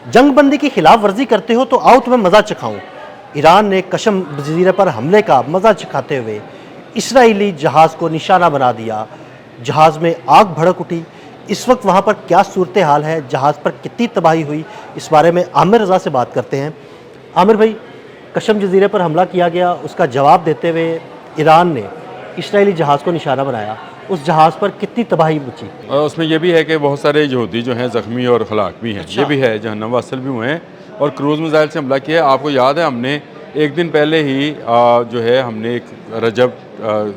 जंगबंदी की खिलाफ वर्जी करते हो तो आओ तुम्हें मज़ा चखाऊं। ईरान ने कशम जजीरे पर हमले का मज़ा चखाते हुए इसराइली जहाज़ को निशाना बना दिया। जहाज़ में आग भड़क उठी। इस वक्त वहाँ पर क्या सूरत हाल है, जहाज़ पर कितनी तबाही हुई, इस बारे में आमिर रज़ा से बात करते हैं। आमिर भाई, कशम जजीरे पर हमला किया गया, उसका जवाब देते हुए ईरान ने इसराइली जहाज़ को निशाना बनाया। उस जहाज़ पर कितनी तबाही मची? उसमें यह भी है कि बहुत सारे यहूदी जो हैं ज़ख्मी और हलाक भी हैं। अच्छा। ये भी है, जहन्नम वासिल भी हुए हैं और क्रूज़ मिसाइल से हमला किया है। आपको याद है, हमने एक दिन पहले ही जो है हमने एक रजब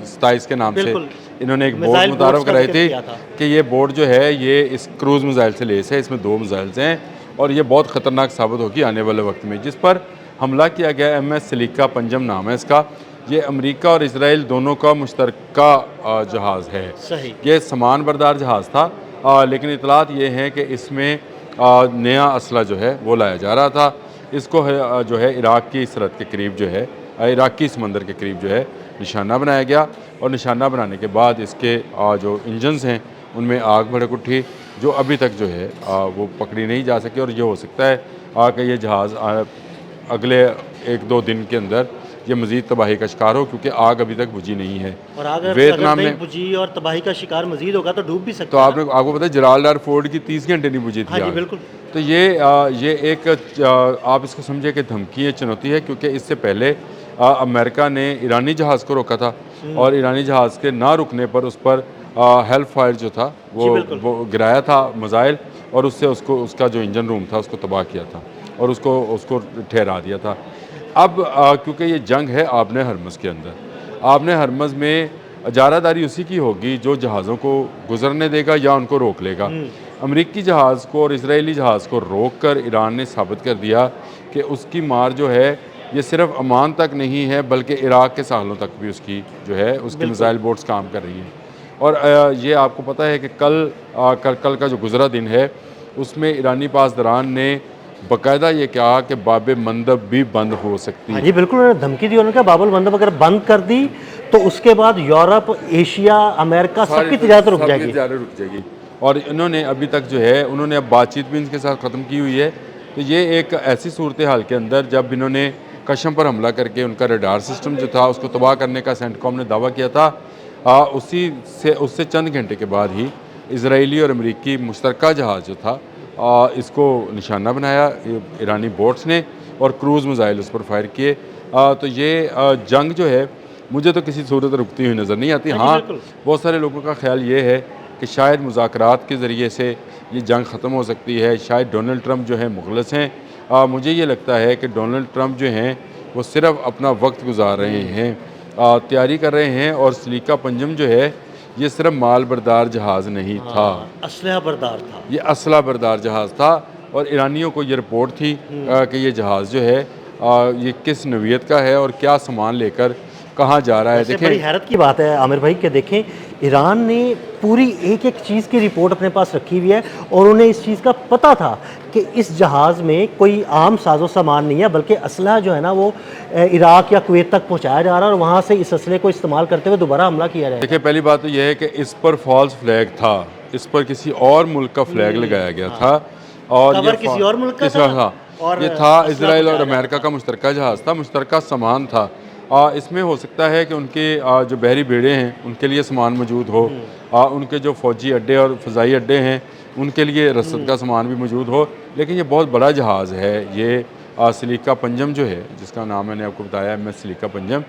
27 के नाम से बिल्कुल। इन्होंने एक बोर्ड मिसाइल मुतारफ़ बोट्स का कराई जिक्र थी किया था। कि ये बोर्ड जो है ये इस क्रूज़ मिसाइल से लेस है। इसमें 2 मिसाइल्स हैं और ये बहुत ख़तरनाक साबित होगी आने वाले वक्त में। जिस पर हमला किया गया MS सलीका पंजम नाम है इसका। ये अमेरिका और इसराइल दोनों का मुश्तरका जहाज़ है। सही। ये सामान बरदार जहाज़ था, लेकिन इतलात ये हैं कि इसमें नया असला जो है वो लाया जा रहा था। इसको जो है इराक की सरहद के करीब जो है इराकी समंदर के करीब जो है निशाना बनाया गया और निशाना बनाने के बाद इसके जो इंजन्स हैं उनमें आग भड़क उठी, जो अभी तक जो है वो पकड़ी नहीं जा सकी। और ये हो सकता है कि ये जहाज़ अगले 1-2 दिन के अंदर ये मज़ीद तबाही का शिकार हो, क्योंकि आग अभी तक बुझी नहीं है। और अगर वियतनाम नहीं में बुझी और तबाही का शिकार मजीद होगा तो डूब भी तो सकता है। आपको पता है जलालदार फोर्ड की 30 घंटे नहीं बुझी थी हाँ जी, आग। बिल्कुल। तो ये एक आप इसको समझे कि धमकी है, चुनौती है, क्योंकि इससे पहले अमेरिका ने ईरानी जहाज़ को रोका था और ईरानी जहाज़ के ना रुकने पर उस पर हेल फायर जो था वो गिराया था मिसाइल, और उससे उसका जो इंजन रूम था उसको तबाह किया था और उसको ठहरा दिया था। अब क्योंकि ये जंग है आपने हरमज़ के अंदर, आपने हरमज़ में इजारादारी उसी की होगी जो जहाज़ों को गुजरने देगा या उनको रोक लेगा। अमेरिकी जहाज़ को और इजरायली जहाज़ को रोक कर ईरान ने साबित कर दिया कि उसकी मार जो है ये सिर्फ अमान तक नहीं है, बल्कि इराक के साहलों तक भी उसकी जो है उसकी मिसाइल बोट्स काम कर रही हैं। और ये आपको पता है कि कल का जो गुजरा दिन है उसमें ईरानी पासदारान ने बाकायदा ये कहा कि बाब मंदब भी बंद हो सकती हाँ है। जी, बिल्कुल। उन्होंने धमकी दी, उन्होंने कहा बाबुल मंदब अगर बंद कर दी तो उसके बाद यूरोप, एशिया, अमेरिका सबकी तिजारत रुक जाएगी। और इन्होंने अभी तक जो है उन्होंने अब बातचीत भी इनके साथ ख़त्म की हुई है। तो ये एक ऐसी सूरत हाल के अंदर जब इन्होंने कशम पर हमला करके उनका रडार सिस्टम जो था उसको तबाह करने का सेंटकॉम ने दावा किया था, उससे चंद घंटे के बाद ही इजरायली और अमेरिकी मुश्तरका जहाज़ जो था इसको निशाना बनाया ईरानी बोट्स ने और क्रूज़ मिसाइल उस पर फायर किए। तो ये जंग जो है मुझे तो किसी सूरत रुकती हुई नज़र नहीं आती। हाँ, बहुत सारे लोगों का ख्याल ये है कि शायद मुज़ाकरात के ज़रिए से ये जंग ख़त्म हो सकती है। शायद डोनाल्ड ट्रंप जो है मुखलस हैं। मुझे ये लगता है कि डोनाल्ड ट्रंप जो हैं वो सिर्फ अपना वक्त गुजार रहे हैं, तैयारी कर रहे हैं। और सलीका पंजम जो है ये सिर्फ माल बरदार जहाज़ नहीं था, असलहा बरदार था। ये असला बरदार जहाज़ था। और ईरानियों को ये रिपोर्ट थी कि ये जहाज़ जो है ये किस नौइयत का है और क्या सामान लेकर कहाँ जा रहा है। देखिए, बड़ी हैरत की बात है आमिर भाई कि देखें, ईरान ने पूरी एक चीज़ की रिपोर्ट अपने पास रखी हुई है और उन्हें इस चीज़ का पता था कि इस जहाज़ में कोई आम साजो सामान नहीं है, बल्कि असलहा जो है ना वो इराक या कुवैत तक पहुँचाया जा रहा है और वहाँ से इस असले को इस्तेमाल करते हुए दोबारा हमला किया जाएगा। देखिए, पहली बात तो यह है कि इस पर फॉल्स फ्लैग था, इस पर किसी और मुल्क का फ्लैग लगाया गया था और ये किसी और मुल्क का था और ये था इसराइल और अमेरिका का मुश्तरका जहाज़ था, मुश्तरका सामान था। इसमें हो सकता है कि उनके जो बहरी बेड़े हैं उनके लिए सामान मौजूद हो, उनके जो फ़ौजी अड्डे और फ़ज़ाई अड्डे हैं उनके लिए रसद का सामान भी मौजूद हो। लेकिन ये बहुत बड़ा जहाज़ है। ये सलीका पंजम जो है, जिसका नाम मैंने आपको बताया MS सलीका पंजम,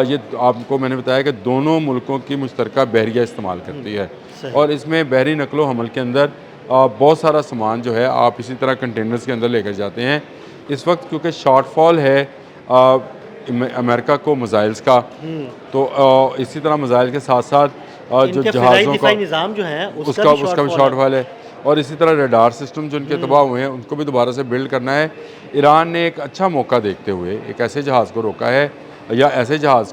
ये आपको मैंने बताया कि दोनों मुल्कों की मुश्तरका बहरिया इस्तेमाल करती है। और इसमें बहरी नकलो हमल के अंदर बहुत सारा सामान जो है आप इसी तरह कंटेनर्स के अंदर लेकर जाते हैं। इस वक्त क्योंकि शॉर्टफॉल है अमेरिका को मिसाइल्स का, तो इसी तरह मिसाइल के साथ साथ जो जहाज़ों का निज़ाम जो है उसका भी शॉर्टफॉल है। और इसी तरह रडार सिस्टम जो इनके तबाह हुए हैं उनको भी दोबारा से बिल्ड करना है। ईरान ने एक अच्छा मौका देखते हुए एक ऐसे जहाज़ को रोका है या ऐसे जहाज़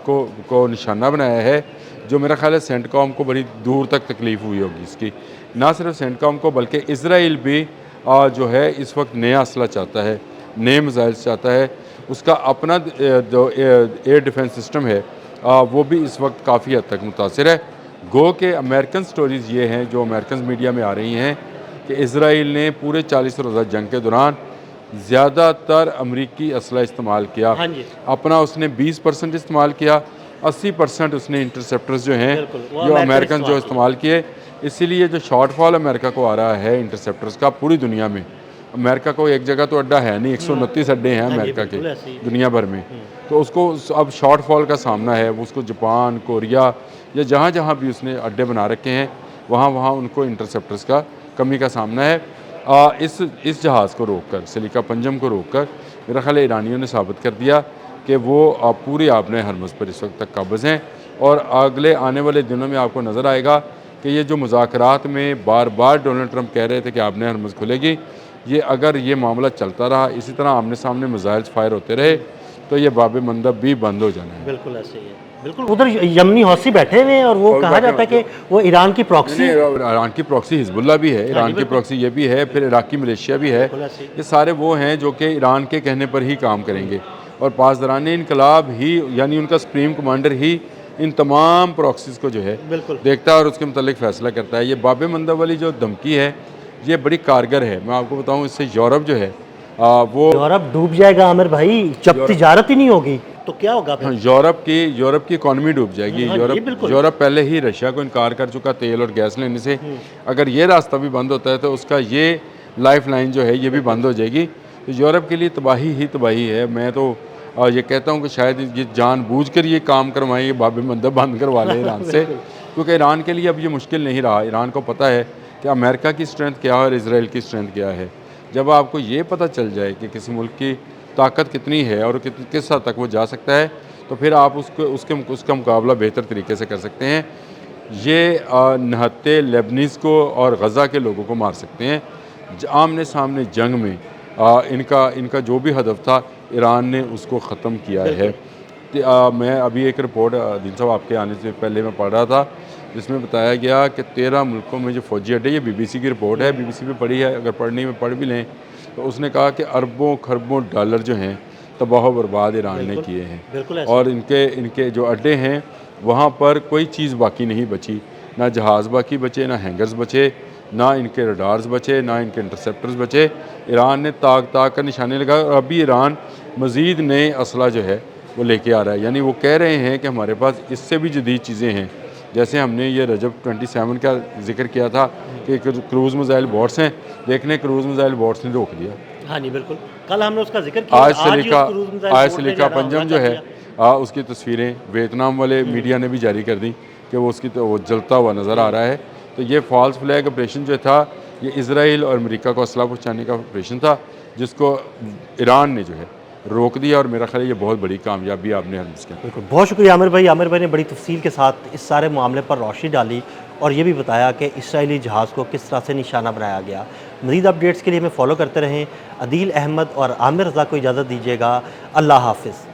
को निशाना बनाया है जो मेरा ख्याल है सेंटकॉम को बड़ी दूर तक तकलीफ़ हुई होगी इसकी। ना सिर्फ सेंटकॉम को बल्कि इसराइल भी जो है इस वक्त नया असला चाहता है, नए मिसाइल चाहता है। उसका अपना जो एयर डिफेंस सिस्टम है वो भी इस वक्त काफ़ी हद तक मुतासिर है। गो के अमेरिकन स्टोरीज़ ये हैं जो अमेरिकन मीडिया में आ रही हैं कि इसराइल ने पूरे 40 रोज़ा जंग के दौरान ज़्यादातर अमरीकी असला इस्तेमाल किया। हाँ जी। अपना उसने 20% इस्तेमाल किया, 80% उसने इंटरसेप्टर्स जो हैं बिल्कुल, वो जो अमेरिकन अमेरिकन जो इस्तेमाल इस्तेमाल किए। इसीलिए जो शॉर्टफॉल अमेरिका को आ रहा है इंटरसेप्टर्स का पूरी दुनिया में, अमेरिका को एक जगह तो अड्डा है नहीं, 129 अड्डे हैं हाँ जी, अमेरिका के बिल्कुल ऐसे ही। दुनिया भर में। तो उसको अब शॉर्टफॉल का सामना है। वो उसको जापान, कोरिया या जहाँ जहाँ भी उसने अड्डे बना रखे हैं वहाँ वहाँ उनको इंटरसेप्टर्स का कमी का सामना है। इस जहाज़ को रोककर, सलीका पंजम को रोककर मेरा ख्याल है ईरानियों ने साबित कर दिया कि वो पूरी आपने हरमज़ पर इस वक्त तक काबिज़ हैं। और अगले आने वाले दिनों में आपको नज़र आएगा कि ये जो मुज़ाकरात में बार बार डोनाल्ड ट्रंप कह रहे थे कि आपने हरमज़ खुलेगी, ये अगर ये मामला चलता रहा, इसी तरह आमने सामने मिसाइल्स फायर होते रहे, तो ये बाब मंदब भी बंद हो जाना है। बिल्कुल ऐसे ही है। बिल्कुल उधर यमनी हौसी बैठे हुए हैं और वो और कहा बैठे जाता है हुए कि वो ईरान की प्रॉक्सी ईरान की प्रॉक्सी हिजबुल्ला भी है, ईरान की बिल्कुल। प्रॉक्सी ये भी है, फिर इराकी मलेशिया भी है। बिल्कुल ऐसे ही। ये सारे वो हैं जो कि ईरान के कहने पर ही काम करेंगे और पासदारान इनकलाब ही यानी उनका सुप्रीम कमांडर ही इन तमाम प्रॉक्सीज़ को जो है बिल्कुल। देखता है और उसके मुतालिक फ़ैसला करता है। ये बाब मंदब वाली जो धमकी है ये बड़ी कारगर है। मैं आपको बताऊँ, इससे यूरोप जो है वो यूरोप डूब जाएगा आमिर भाई, जब तिजारत ही नहीं होगी तो क्या होगा फिर? हाँ, यूरोप की इकॉनमी डूब जाएगी। हाँ जी, बिल्कुल। यूरोप पहले ही रशिया को इनकार कर चुका तेल और गैस लेने से। अगर ये रास्ता भी बंद होता है तो उसका ये लाइफ लाइन जो है ये भी बंद हो जाएगी। तो यूरोप के लिए तबाही ही तबाही है। मैं तो ये कहता हूँ कि शायद ये जानबूझकर ये काम करवाएं, ये बाब मंदब बंद करवा लें ईरान से, क्योंकि ईरान के लिए अब ये मुश्किल नहीं रहा। ईरान को पता है कि अमेरिका की स्ट्रेंथ क्या है और इसराइल की स्ट्रेंथ क्या है। जब आपको ये पता चल जाए कि किसी मुल्क की ताकत कितनी है और किस हद तक वो जा सकता है, तो फिर आप उसका मुकाबला बेहतर तरीके से कर सकते हैं। ये नहत्ते लेबनीज़ को और गज़ा के लोगों को मार सकते हैं। आमने सामने जंग में इनका जो भी हदफ था ईरान ने उसको ख़त्म किया है। मैं अभी एक रिपोर्ट दिन साहब आपके आने से पहले मैं पढ़ रहा था, जिसमें बताया गया कि 13 मुल्कों में जो फ़ौजी अड्डे, ये BBC की रिपोर्ट है, BBC पे पढ़ी है, अगर पढ़नी में पढ़ भी लें, तो उसने कहा कि अरबों खरबों डॉलर जो हैं तबाह व बर्बाद ईरान ने किए बिल्कुल हैं। ऐसे। और इनके जो अड्डे हैं वहाँ पर कोई चीज़ बाकी नहीं बची, ना जहाज़ बाकी बचे, ना हैंगर्स बचे, ना इनके रडार्स बचे, ना इनके इंटरसेप्टर्स बचे। ईरान ने ताक ताक का निशाने लगाया और अभी ईरान मज़ीद नए असला जो है वो लेके आ रहा है। यानी वो कह रहे हैं कि हमारे पास इससे भी जदीद चीज़ें हैं। जैसे हमने ये रजब 27 का जिक्र किया था कि क्रूज़ मिसाइल बोट्स हैं, देखने क्रूज़ मिसाइल बोट्स ने रोक दिया। हाँ जी, बिल्कुल। कल हमने उसका जिक्र किया। आज ही सलीका उस क्रूज़ मिसाइल बोट ने सलीका जो है ना पंजम हमला जो कर है दिया। उसकी तस्वीरें वियतनाम वाले मीडिया ने भी जारी कर दी कि वो वो जलता हुआ नज़र आ रहा है। तो ये फॉल्स फ्लैग ऑपरेशन जो था, ये इसराइल और अमेरिका को असला पहुँचाने का ऑपरेशन था, जिसको ईरान ने जो है रोक दिया। और मेरा ख्याल है ये बहुत बड़ी कामयाबी आपने हरमज़ की। बिल्कुल, बहुत शुक्रिया आमिर भाई। आमिर भाई ने बड़ी तफसील के साथ इस सारे मामले पर रोशनी डाली और ये भी बताया कि इसराइली जहाज़ को किस तरह से निशाना बनाया गया। मज़ीद अपडेट्स के लिए हमें फॉलो करते रहें। अदील अहमद और आमिर रज़ा को इजाज़त दीजिएगा। अल्लाह हाफ़िज़।